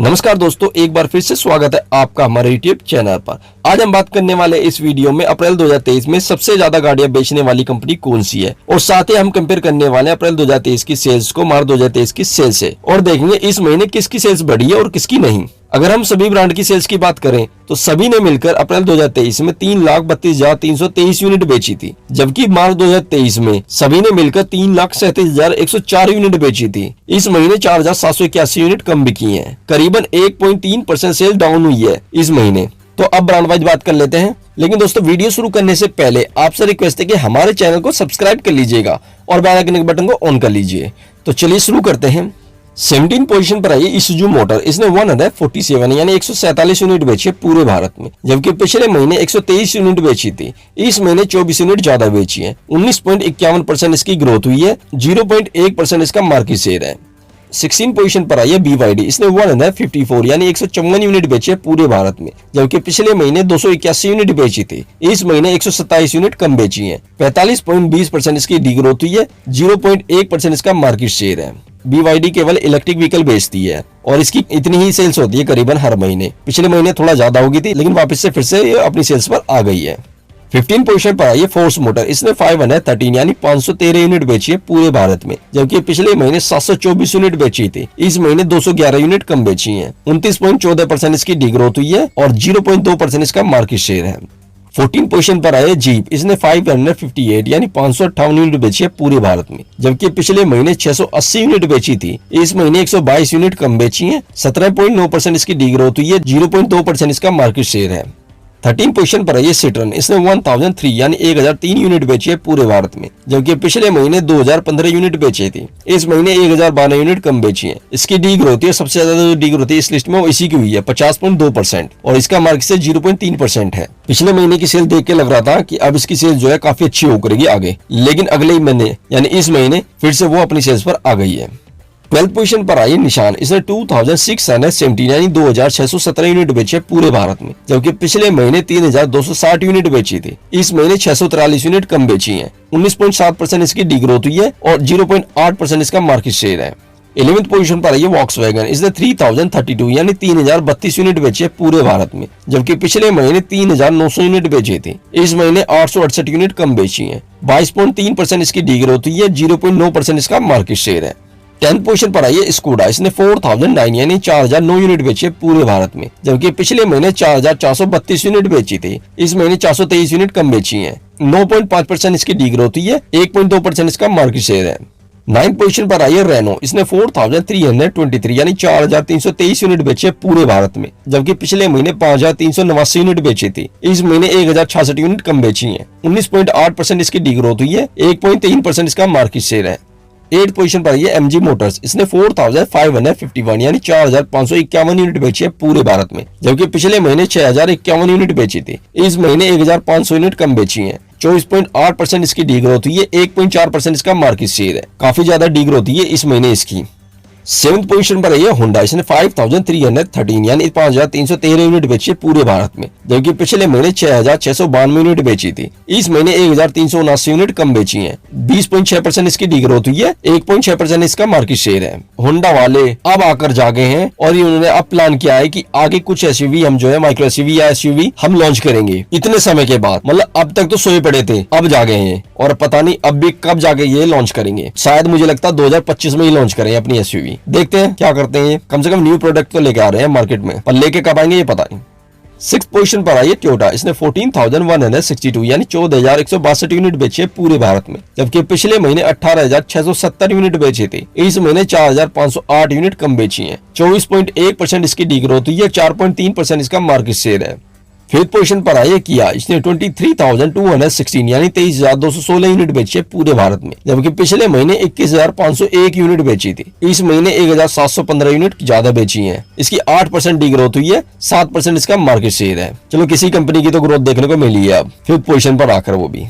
नमस्कार दोस्तों, एक बार फिर से स्वागत है आपका हमारे यूट्यूब चैनल पर। आज हम बात करने वाले इस वीडियो में अप्रैल 2023 में सबसे ज्यादा गाड़ियां बेचने वाली कंपनी कौन सी है, और साथ ही हम कंपेयर करने वाले हैं अप्रैल 2023 की सेल्स को मार्च 2023 की सेल्स से, और देखेंगे इस महीने किसकी सेल्स बढ़ी है और किसकी नहीं। अगर हम सभी ब्रांड की सेल्स की बात करें तो सभी ने मिलकर अप्रैल 2023 में 3,32,323 यूनिट बेची थी, जबकि मार्च 2023 में सभी ने मिलकर 3,37,104 यूनिट बेची थी। इस महीने 4,781 यूनिट कम बिकी हैं, करीबन 1.3% सेल डाउन हुई है इस महीने। तो अब ब्रांड वाइज बात कर लेते हैं, लेकिन दोस्तों वीडियो शुरू करने से पहले आपसे रिक्वेस्ट है कि हमारे चैनल को सब्सक्राइब कर लीजिएगा और बेल आइकन के बटन को ऑन कर लीजिए। तो चलिए शुरू करते हैं। 17 पोजीशन पर आई इसूजू मोटर। इसने 147 यानी 147 यूनिट बेची है पूरे भारत में, जबकि पिछले महीने 123 यूनिट बेची थी। इस महीने 24 यूनिट ज्यादा बेची है। 19.51% इसकी ग्रोथ हुई है। 0.1% इसका मार्केट शेयर है। 16 पोजीशन पर आई है BYD। इसने 154 यानी 154 यूनिट बेची है पूरे भारत में, जबकि पिछले महीने 281 यूनिट बेची थी। इस महीने 127 यूनिट कम बेची है। 45.20% इसकी डीग्रोथ हुई है। 0.1% इसका मार्केट शेयर है। BYD केवल इलेक्ट्रिक व्हीकल बेचती है और इसकी इतनी ही सेल्स होती है करीबन हर महीने। पिछले महीने थोड़ा ज्यादा हो गई थी, लेकिन वापस से फिर से ये अपनी सेल्स पर आ गई है। 15 पोजीशन पर आई है फोर्स मोटर। इसने 513 यानी 513 यूनिट बेची है पूरे भारत में, जबकि पिछले महीने 724 यूनिट बेची थी। इस महीने 211 यूनिट कम बेची है। 29.14% इसकी डीग्रोथ हुई है और 0.2% इसका मार्केट शेयर है। 14 पोजीशन पर आए जीप। इसने 558 यानी 558 यूनिट बेची है पूरे भारत में, जबकि पिछले महीने 680 यूनिट बेची थी। इस महीने 122 यूनिट कम बेची है। 17.9% इसकी डीग्रोथ हुई है। 0.2% इसका मार्केट शेयर है। 13 पोजीशन पर है सिट्रन। इसने 1003 यानी 1003 यूनिट बेची है पूरे भारत में, जबकि पिछले महीने 2015 यूनिट बेची थी। इस महीने 1012 यूनिट कम बेची है। इसकी डीग्रोथ है, सबसे ज्यादा डीग्रोथ इस लिस्ट में वो इसी की हुई है 50.2%, और इसका मार्केट शेयर 0.3% है। पिछले महीने की सेल देख के लग रहा था कि अब इसकी सेल जो है काफी अच्छी हो करेगी आगे, लेकिन अगले महीने यानी इस महीने फिर से वो अपनी सेल्स पर आ गई है। 12 पोजीशन पर आई निशान। इसने 2617 यानी 2617 यूनिट बेची है पूरे भारत में, जबकि पिछले महीने 3260 यूनिट बेची थी। इस महीने 643 यूनिट कम बेची है। 19.7% इसकी डीग्रोथ हुई है और 0.8% इसका मार्केट शेयर है। 11th पोजीशन पर आई है वॉक्सवैगन। इसने 3032 यानी 3032 यूनिट बेची है पूरे भारत में, जबकि पिछले महीने 3900 यूनिट बेची थी। इस महीने 868 यूनिट कम बेची है। 22.3% इसकी डीग्रोथ हुई है। 0.9% इसका मार्केट शेयर है। 10th पोजीशन पर आई है स्कूडा। इसने 4009 यानी 4009 यूनिट बेची है पूरे भारत में, जबकि पिछले महीने 4432 यूनिट बेची थी। इस महीने 423 यूनिट कम बेची है। 9.5% इसकी डीग्रोथ हुई है। 1.2% इसका मार्केट शेयर है। 9th पोजीशन पर आई है रेनो। इसने 4323 यानी 4323 यूनिट बेची है पूरे भारत में, जबकि पिछले महीने 5389 यूनिट बेची थी। इस महीने 1066 यूनिट कम बेची है। 19.8% इसकी डीग्रोथ हुई है। 1.3% इसका मार्केट शेयर है। 8th पोजीशन पर है MG मोटर्स। इसने 4551 यानी 4551 यूनिट बेची है पूरे भारत में, जबकि पिछले महीने 6051 यूनिट बेची थी। इस महीने 1500 यूनिट कम बेची है। 24.8% इसकी डीग्रोथ हुई है। 1.4% इसका मार्केट शेयर है। काफी ज्यादा डीग्रोथ हुई है इस महीने इसकी। 7th पोजीशन पर है होंडा। इसने 5313 यानी 5313 यूनिट बेची है पूरे भारत में, जबकि पिछले महीने 6692 यूनिट बेची थी। इस महीने 1379 यूनिट कम बेची है। 20.6% इसकी डीग्रोथ हुई है। 1.6% इसका मार्केट शेयर है। होंडा वाले अब आकर जागे हैं और इन्होंने अब प्लान किया है कि आगे कुछ SUV हम जो है माइक्रो SUV या SUV हम लॉन्च करेंगे इतने समय के बाद। मतलब अब तक तो सोए पड़े थे, अब जागे हैं, और पता नहीं अब भी कब जाके ये लॉन्च करेंगे। शायद मुझे लगता है 2025 में ही लॉन्च करें अपनी SUV। देखते हैं क्या करते हैं। कम से कम न्यू प्रोडक्ट तो लेके आ रहे हैं मार्केट में, पर लेके कब आएंगे ये पता नहीं। 6th पोजीशन पर आई है टोयोटा। इसने 14162 यानी 14162 यूनिट बेची है पूरे भारत में, जबकि पिछले महीने 18670 यूनिट बेची थी। इस महीने 4508 यूनिट कम बेची है। 24.1% इसकी डीग्रोथ हुई है। 4.3% इसका मार्केट शेयर है। 5th पोजीशन पर आई है किया। इसने 23,216 यानी 23,216 यूनिट बेची है पूरे भारत में, जबकि पिछले महीने 21,501 यूनिट बेची थी। इस महीने 1,715 यूनिट ज्यादा बेची है। इसकी 8% डीग्रोथ हुई है। 7% इसका मार्केट शेयर है। चलो किसी कंपनी की तो ग्रोथ देखने को मिली है अब 5th पोजीशन पर आकर, वो भी।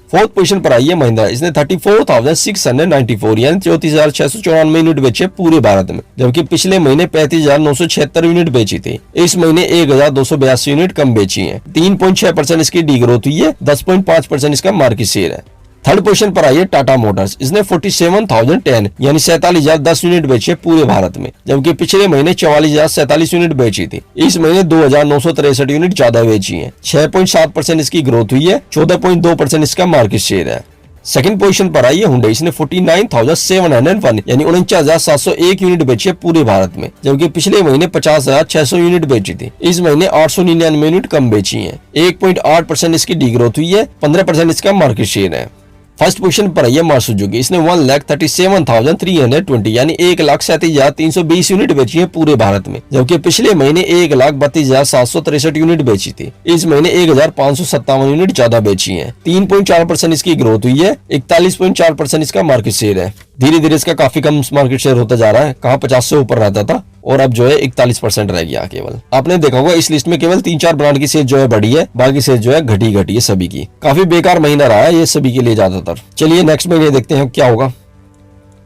4th पोजीशन पर आई है महिंद्रा। इसने 34,694 यानी 34,694 यूनिट बेची है पूरे भारत में, जबकि पिछले महीने 35,976 यूनिट बेची थी। इस महीने 1,282 यूनिट कम बेची है। 3.6% इसकी डीग्रोथ हुई है। 10.5% इसका मार्केट शेयर है। थर्ड पोजीशन पर आई है टाटा मोटर्स। इसने 47,010 यानी 47,010 यूनिट बेची है पूरे भारत में, जबकि पिछले महीने 44,047 यूनिट बेची थी। इस महीने 2,963 यूनिट ज्यादा बेची है। 6.7% इसकी ग्रोथ हुई है। 14.2% इसका मार्केट शेयर है। सेकंड पोजीशन पर आई है हुंडई। इसने 49,701 यानी 49,701 यूनिट बेची है पूरे भारत में, जबकि पिछले महीने 50,600 यूनिट बेची थी। इस महीने 899 यूनिट कम बेची है। 1.8% इसकी डीग्रोथ हुई है। 15% इसका मार्केट शेयर है। फर्स्ट पोजीशन पर है मारुति सुजुकी। इसने 1,37,320 यानी 1,37,320 यूनिट बेची है पूरे भारत में, जबकि पिछले महीने 1,32,763 यूनिट बेची थी। इस महीने 1,557 यूनिट ज्यादा बेची है। 3.4% इसकी ग्रोथ हुई है। 41.4% इसका मार्केट शेयर है। धीरे धीरे इसका काफी कम मार्केट शेयर होता जा रहा है। कहाँ 50 से ऊपर रहता था और अब जो है 41% रह गया केवल। आपने देखा होगा इस लिस्ट में केवल 3-4 ब्रांड की सेल जो है बढ़ी है, बाकी सेल जो है घटी है सभी की। काफी बेकार महीना रहा है ये सभी के लिए ज्यादातर। चलिए नेक्स्ट महीने देखते हैं क्या होगा।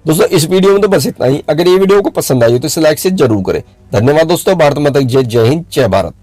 दोस्तों इस वीडियो में तो बस इतना ही। अगर ये वीडियो को पसंद आई हो तो इसे लाइक से जरूर करें। धन्यवाद दोस्तों। भारत माता की जय। जय हिंद, जय भारत।